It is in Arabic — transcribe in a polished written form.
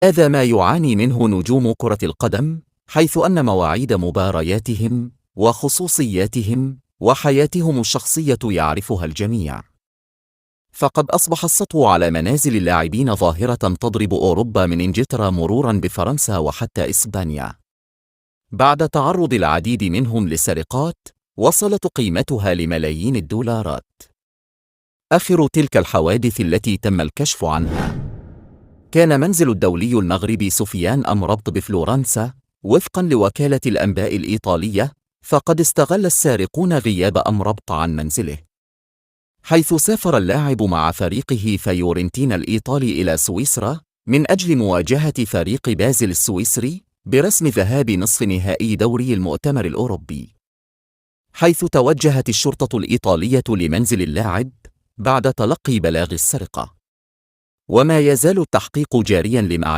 هذا ما يعاني منه نجوم كرة القدم، حيث أن مواعيد مبارياتهم وخصوصياتهم وحياتهم الشخصية يعرفها الجميع. فقد أصبح السطو على منازل اللاعبين ظاهرة تضرب أوروبا من إنجلترا مرورا بفرنسا وحتى إسبانيا. بعد تعرض العديد منهم لسرقات وصلت قيمتها لملايين الدولارات. آخر تلك الحوادث التي تم الكشف عنها كان منزل الدولي المغربي سفيان أمرابط بفلورنسا، وفقا لوكالة الأنباء الإيطالية، فقد استغل السارقون غياب أمرابط عن منزله، حيث سافر اللاعب مع فريقه فيورنتينا الإيطالي إلى سويسرا من أجل مواجهة فريق بازل السويسري برسم ذهاب نصف نهائي دوري المؤتمر الأوروبي، حيث توجهت الشرطة الإيطالية لمنزل اللاعب بعد تلقي بلاغ السرقة. وما يزال التحقيق جارياً لمعرفة